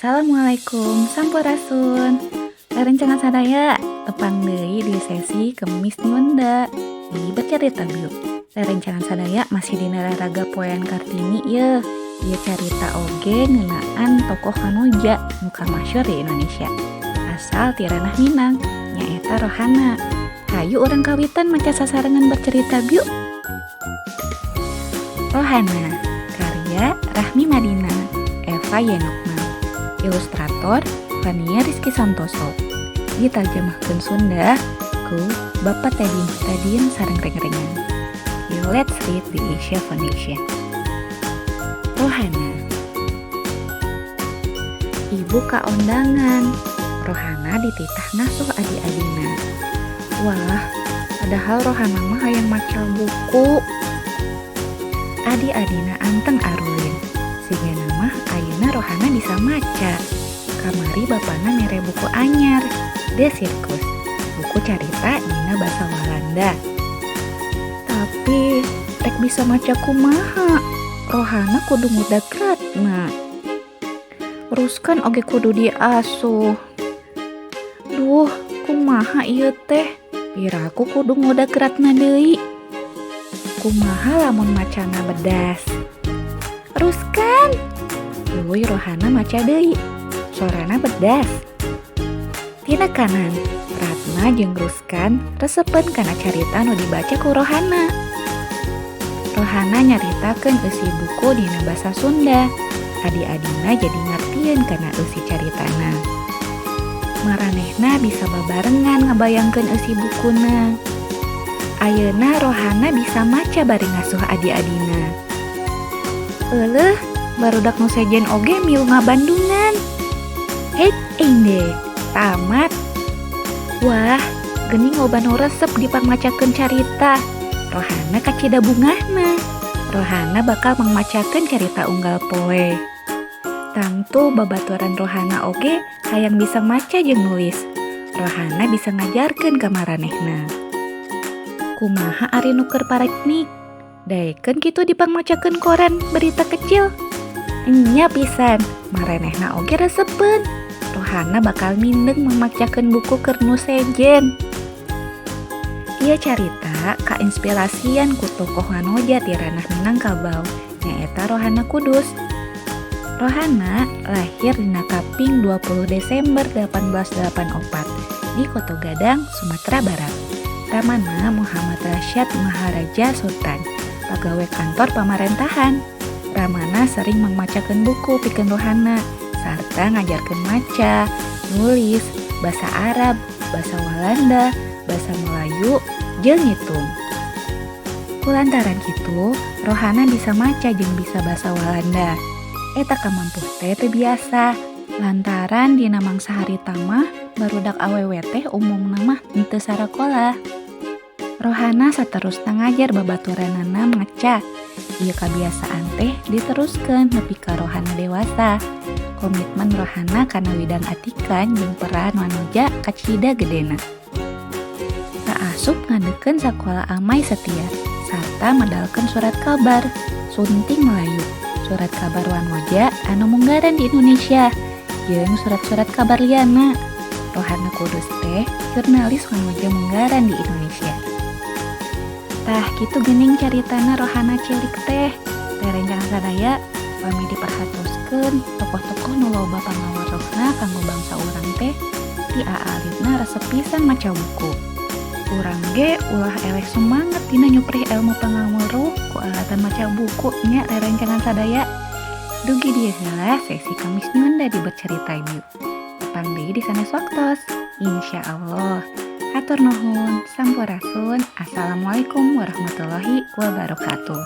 Assalamualaikum, sampurasun. Rerencangan sadaya, tepang deui di sesi Kemis Nyunda. Di bercerita bieu. Rerencangan sadaya masih di Nararaga Poean Kartini ye. Ieu carita oge ngeunaan tokoh Hanoja nu masyhur di Indonesia. Asal ti ranah Minang, nyaeta Rohana. Hayu urang kawitan maca sasarengan bercerita bieu. Rohana, karya Rahmi Madina, Eva Yenokna. Ilustrator Fania Rizky Santoso. Diterjemahkeun Sunda ku Bapak Tedin sareng reng-rengan. Let's read di Asia Foundation. Rohana. Ibu kaondangan. Rohana dititah ngasuh adi-adina. Wah, padahal Rohana mah hayang maca buku. Adi-adina anteng arulin. Sigana mah ayeuna Rohana bisa maca. Kamari bapana mere buku anyar, De Sirkus, buku carita dina basa Walanda. Tapi rek bisa maca kumaha? Rohana kudu ngudagratna. Teruskan oge kudu diasuh. Duh, kumaha ieu teh? Piraku kudu ngudagratna deui. Kumaha lamun macana bedas? Teruskan. Luy Rohana maca deui. Sorana bedas. Tina kanan, Ratna jeung Ruskan resepen kana carita nu dibaca ku Rohana. Rohana nyaritakeun eusi buku dina basa Sunda. Adi-adina jadi ngartieun kana eusi caritana. Maranehna bisa babarengan ngabayangkeun eusi bukuna. Ayeuna Rohana bisa maca bari ngasuh adi-adina. Euleuh, barudak nu sejen oge milu ngabandungan. Ende, tamat. Wah, geuning loba nu resep dipangmacakeun carita. Rohana kacida bungahna. Rohana bakal mangmacakeun carita unggal poe. Tangtu babaturan Rohana oge hayang bisa maca jeung nulis. Rohana bisa ngajarkeun ka maranehna. Kumaha ari nuker pareknik? Daekeun kitu dipangmacakeun koran berita kecil. Nya pisan, maranehna oge resepeun. Rohana bakal mindeng memacakeun buku keur nu sejen. Ieu carita kainspirasian ku tokoh Hanoja ti ranah Minangkabau, nyaeta Rohana Kudus. Rohana lahir dina Kaping 20 Desember 1884 di Koto Gadang, Sumatera Barat. Ramana Muhammad Rasyad Maharaja Sultan, pagawe kantor pamarentahan. Ramana sering mangmacakeun buku pikeun Rohana, sarta ngajarkeun maca, nulis, basa Arab, basa Walanda, basa Melayu, jeung ngitung. Kulantaran kitu, Rohana bisa maca jeung bisa basa Walanda. Eta kamampuh teh biasa. Lantaran dina mangsa harita mah barudak awewe teh umumna mah henteu sarakola. Rohana saterusna ngajar babaturanana maca. Ieu kabiasaan teh diteruskeun nepi ka Rohana dewasa. Komitmen Rohana kana widang atikan jeung peran Hanoja kacida gedena. Kaasup ngadeukeun sakola Amai Setia sarta medalkeun surat kabar Sunting Melayu, surat kabar Hanoja anu munggaran di Indonesia, jeung surat-surat kabar liana. Rohana Kudus teh jurnalis Hanoja munggaran di Indonesia. Tah kitu geuning caritana Rohana cilik teh. Rerencangan sadaya pami diperhatoskeun tokoh-tokoh nu loba pangawarosna kanggo bangsa urang teh ti aalitna resep pisan maca buku. Urang ge ulah eleh semangat dina nyuprih ilmu pangaweruh ku alatan maca buku nya rerencangan sadaya. Dugi dieu heula sesi Kamis Nyunda di bercerita ieu. Tepang deui di sanes waktos. Insyaallah. Hatur nuhun, sampurasun. Assalamualaikum warahmatullahi wabarakatuh.